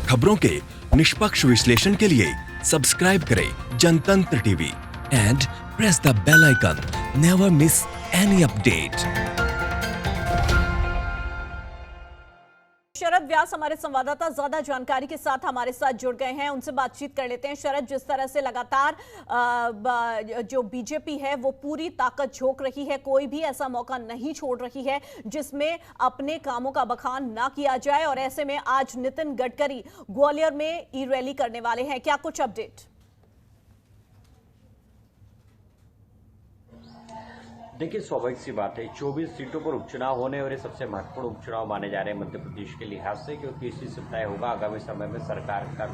खबरों के निष्पक्ष विश्लेषण के लिए सब्सक्राइब करें Jantantra TV and press the bell icon. Never miss any update. Sharad Vyas हमारे संवाददाता ज्यादा जानकारी के साथ हमारे साथ जुड़ गए हैं, उनसे बातचीत कर लेते हैं। शरद, जिस तरह से लगातार जो बीजेपी है वो पूरी ताकत झोंक रही है, कोई भी ऐसा मौका नहीं छोड़ रही है जिसमें अपने कामों का बखान ना किया जाए, और ऐसे में आज नितिन गडकरी ग्वालियर में ई रैली करने वाले हैं, क्या कुछ अपडेट? देखिए, स्वाभाविक सी बात है, 24 सीटों पर उपचुनाव होने और ये सबसे महत्वपूर्ण उपचुनाव माने जा रहे हैं मध्य प्रदेश के लिहाज से, क्योंकि इसी से तय होगा आगामी समय में सरकार का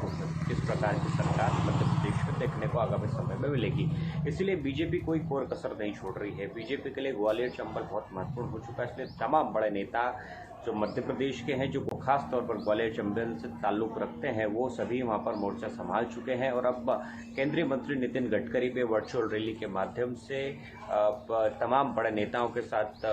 किस प्रकार की सरकार मध्य प्रदेश में देखने को आगामी समय में मिलेगी। इसलिए बीजेपी कोई कोर कसर नहीं छोड़ रही है। बीजेपी के लिए ग्वालियर चंबल बहुत महत्वपूर्ण हो चुका है, इसलिए तमाम बड़े नेता जो मध्य प्रदेश के हैं, जो खास तौर पर ग्वालियर चंबल से ताल्लुक रखते हैं, वो सभी वहां पर मोर्चा संभाल चुके हैं और अब केंद्रीय मंत्री नितिन गडकरी भी वर्चुअल रैली के माध्यम से तमाम बड़े नेताओं के साथ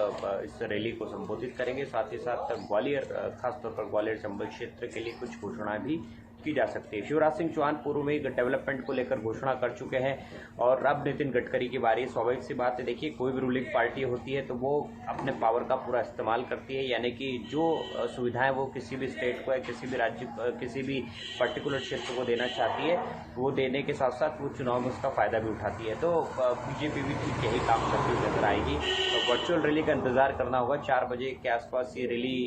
इस रैली को संबोधित करेंगे। साथ ही साथ ग्वालियर, खासतौर पर ग्वालियर चंबल क्षेत्र के लिए कुछ घोषणाएं भी की जा सकती है। शिवराज सिंह चौहान पूर्व में डेवलपमेंट को लेकर घोषणा कर चुके हैं और अब नितिन गडकरी की बारी। स्वाभाविक सी बात है, देखिए, कोई भी रूलिंग पार्टी होती है तो वो अपने पावर का पूरा इस्तेमाल करती है, यानी कि जो सुविधाएं वो किसी भी स्टेट को या किसी भी राज्य, किसी भी पर्टिकुलर क्षेत्र को देना चाहती है, वो देने के साथ साथ वो चुनाव में उसका फायदा भी उठाती है। तो बीजेपी भी ठीक यही काम करती हुई नजर आएगी। तो वर्चुअल रैली का इंतजार करना होगा। 4 बजे के आसपास ये रैली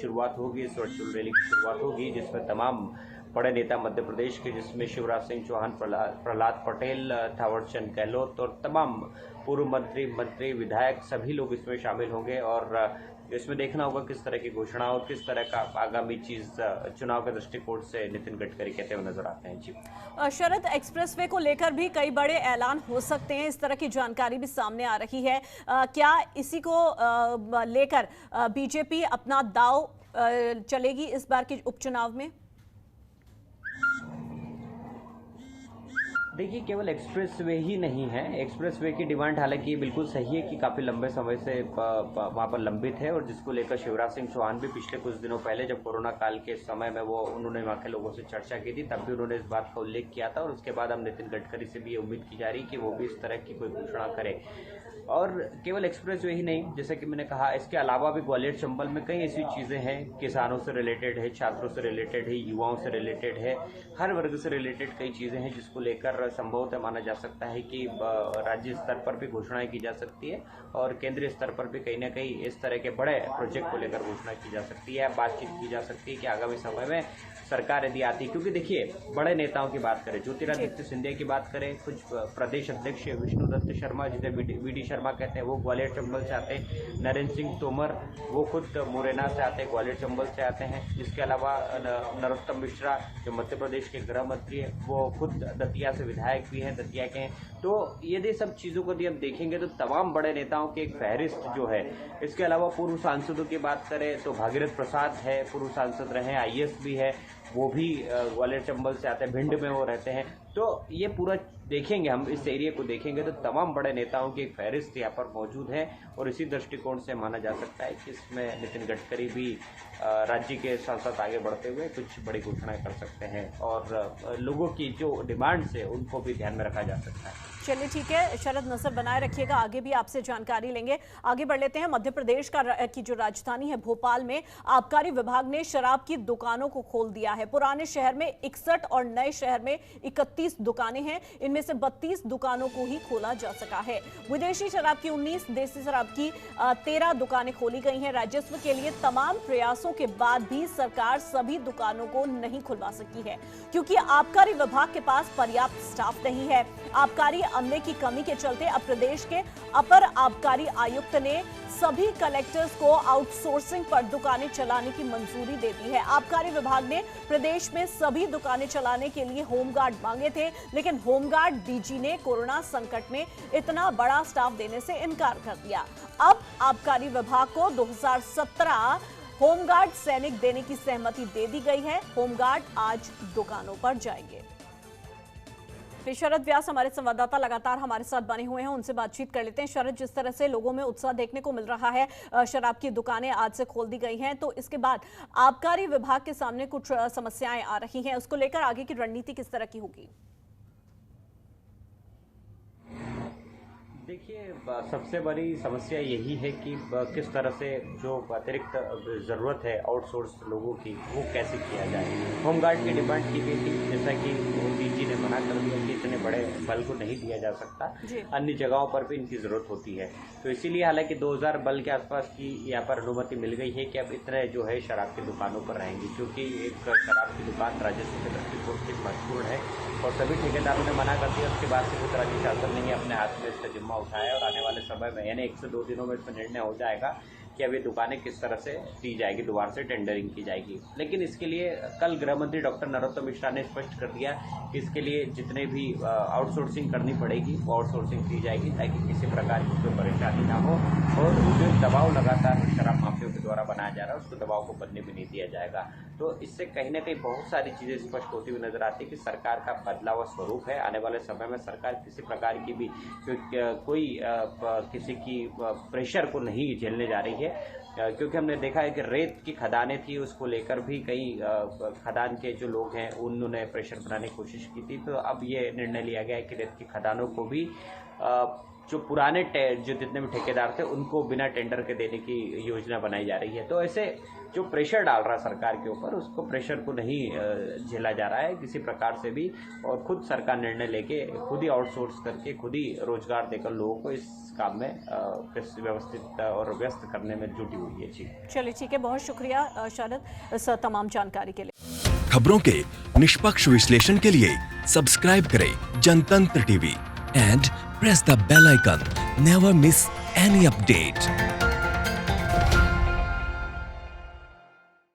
शुरुआत होगी, इस वर्चुअल रैली की शुरुआत होगी, जिसमें तमाम बड़े नेता मध्य प्रदेश के, जिसमें शिवराज सिंह चौहान, प्रहलाद पटेल, थावरचंद गहलोत और तमाम पूर्व मंत्री, विधायक, सभी लोग इसमें शामिल होंगे और इसमें देखना होगा किस तरह की घोषणा और किस तरह का आगामी चीज चुनाव के दृष्टिकोण से नितिन गडकरी कहते हुए नजर आते हैं। जी शरद, एक्सप्रेसवे को लेकर भी कई बड़े ऐलान हो सकते हैं, इस तरह की जानकारी भी सामने आ रही है। क्या इसी को लेकर बीजेपी अपना दांव चलेगी इस बार के उपचुनाव में? देखिए, केवल एक्सप्रेसवे ही नहीं है। एक्सप्रेसवे की डिमांड हालांकि बिल्कुल सही है कि काफ़ी लंबे समय से वहाँ पर लंबित है और जिसको लेकर शिवराज सिंह चौहान भी पिछले कुछ दिनों पहले, जब कोरोना काल के समय में उन्होंने वहाँ के लोगों से चर्चा की थी, तब भी उन्होंने इस बात का उल्लेख किया था और उसके बाद हम नितिन गडकरी से भी ये उम्मीद की जा रही कि वो भी इस तरह की कोई घोषणा करे। और केवल एक्सप्रेसवे ही नहीं, जैसे कि मैंने कहा, इसके अलावा भी ग्वालियर चंबल में कई ऐसी चीज़ें हैं, किसानों से रिलेटेड है, छात्रों से रिलेटेड है, युवाओं से रिलेटेड है, हर वर्ग से रिलेटेड कई चीज़ें हैं जिसको लेकर संभवतः माना जा सकता है कि राज्य स्तर पर भी घोषणाएं की जा सकती है और केंद्रीय स्तर पर भी कहीं ना कहीं इस तरह के बड़े प्रोजेक्ट को लेकर घोषणा की जा सकती है, बातचीत की जा सकती है कि आगामी समय में सरकार यदि आती, क्योंकि देखिए, बड़े नेताओं की बात करें, ज्योतिरादित्य सिंधिया की बात करें, कुछ प्रदेश अध्यक्ष विष्णुदत्त शर्मा, जिसे वीडी शर्मा कहते हैं, वो ग्वालियर चंबल से आते हैं। नरेंद्र सिंह तोमर, वो खुद मुरैना से आते हैं, ग्वालियर चंबल से आते हैं। इसके अलावा नरोत्तम मिश्रा, जो मध्य प्रदेश के गृह मंत्री हैं, वो खुद दतिया से विधायक भी हैं, दतिया के हैं। तो यदि सब चीज़ों को यदि हम देखेंगे तो तमाम बड़े नेताओं की एक फहरिस्त जो है। इसके अलावा पूर्व सांसदों की बात करें तो भागीरथ प्रसाद है, पूर्व सांसद रहे, IAS भी है, वो भी ग्वालियर चंबल से आते हैं, भिंड में वो रहते हैं। तो ये पूरा देखेंगे, हम इस एरिया को देखेंगे तो तमाम बड़े नेताओं की एक फहरिस्त यहाँ पर मौजूद है और इसी दृष्टिकोण से माना जा सकता है कि इसमें नितिन गडकरी भी राज्य के साथ साथ आगे बढ़ते हुए कुछ बड़ी घोषणाएं कर सकते हैं और लोगों की जो डिमांड्स है उनको भी ध्यान में रखा जा सकता है। चलिए, ठीक है शरद, नजर बनाए रखिएगा, आगे भी आपसे जानकारी लेंगे। आगे बढ़ लेते हैं। मध्य प्रदेश की जो राजधानी है भोपाल में आबकारी विभाग ने शराब की दुकानों को खोल दिया है। पुराने शहर में 61 और नए शहर में 31 दुकानें हैं, इनमें से 32 दुकानों को ही खोला जा सका है। विदेशी शराब की 19, देसी शराब की 13 दुकानें खोली गई हैं। राजस्व के लिए तमाम प्रयासों के बाद भी सरकार सभी दुकानों को नहीं खुलवा सकी है, क्योंकि आबकारी विभाग के पास पर्याप्त स्टाफ नहीं है। आबकारी अमले की कमी के चलते अब प्रदेश के अपर आबकारी आयुक्त ने सभी कलेक्टर्स को आउटसोर्सिंग पर दुकानें चलाने की मंजूरी दे दी है। आबकारी विभाग ने प्रदेश में सभी दुकानें चलाने के लिए होमगार्ड मांगे थे, लेकिन होमगार्ड डीजी ने कोरोना संकट में इतना बड़ा स्टाफ देने से इनकार कर दिया। अब आबकारी विभाग को 2017 होमगार्ड सैनिक देने की सहमति दे दी गई है। होमगार्ड आज दुकानों पर जाएंगे। शरद व्यास हमारे संवाददाता लगातार हमारे साथ बने हुए हैं, उनसे बातचीत कर लेते हैं। शरद, जिस तरह से लोगों में उत्साह देखने को मिल रहा है, शराब की दुकानें आज से खोल दी गई हैं, तो इसके बाद आबकारी विभाग के सामने कुछ समस्याएं आ रही हैं, उसको लेकर आगे की रणनीति किस तरह की होगी? देखिए, सबसे बड़ी समस्या यही है कि किस तरह से जो अतिरिक्त ज़रूरत है आउटसोर्स लोगों की, वो कैसे किया जाए। होमगार्ड की डिमांड की गई थी, जैसा कि डीजी ने मना कर दिया कि इतने बड़े बल को नहीं दिया जा सकता, अन्य जगहों पर भी इनकी ज़रूरत होती है। तो इसीलिए हालांकि 2000 बल के आसपास की यहाँ पर अनुमति मिल गई है कि अब इतने जो है शराब की दुकानों पर रहेंगी, क्योंकि एक शराब की दुकान राजस्व के दृष्टिकोण से महत्वपूर्ण है और सभी ठेकेदारों ने मना कर दिया। उसके बाद से खुद राज्य शासन ने अपने हाथ में इसका जिम्मा उठाया और आने वाले समय में यानी 1 से 2 दिनों में इसमें निर्णय हो जाएगा कि अब ये दुकानें किस तरह से दी जाएगी, दोबारा से टेंडरिंग की जाएगी। लेकिन इसके लिए कल गृह मंत्री डॉक्टर नरोत्तम मिश्रा ने स्पष्ट कर दिया कि इसके लिए जितने भी आउटसोर्सिंग करनी पड़ेगी वो आउटसोर्सिंग की जाएगी, ताकि किसी प्रकार की कोई परेशानी ना हो और जो दबाव लगातार शराब माफियों के द्वारा बनाया जा रहा है उसको दबाव को बनने भी नहीं दिया जाएगा। तो इससे कहीं ना कहीं बहुत सारी चीज़ें स्पष्ट होती हुई नजर आती है कि सरकार का बदला हुआ स्वरूप है। आने वाले समय में सरकार किसी प्रकार की भी कोई किसी की प्रेशर को नहीं झेलने जा रही है, क्योंकि हमने देखा है कि रेत की खदानें थी, उसको लेकर भी कई खदान के जो लोग हैं उन्होंने प्रेशर बनाने की कोशिश की थी। तो अब ये निर्णय लिया गया है कि रेत की खदानों को भी जो पुराने जो जितने भी ठेकेदार थे उनको बिना टेंडर के देने की योजना बनाई जा रही है। तो ऐसे जो प्रेशर डाल रहा है सरकार के ऊपर, उसको प्रेशर को नहीं झेला जा रहा है किसी प्रकार से भी, और खुद सरकार निर्णय लेके खुद ही आउटसोर्स करके खुद ही रोजगार देकर लोगों को इस काम में व्यवस्थित और व्यस्त करने में जुटी हुई है। जी चलिए, ठीक है, बहुत शुक्रिया शरद इस तमाम जानकारी के लिए। खबरों के निष्पक्ष विश्लेषण के लिए सब्सक्राइब करें Jantantra TV and press the bell icon. Never miss any update.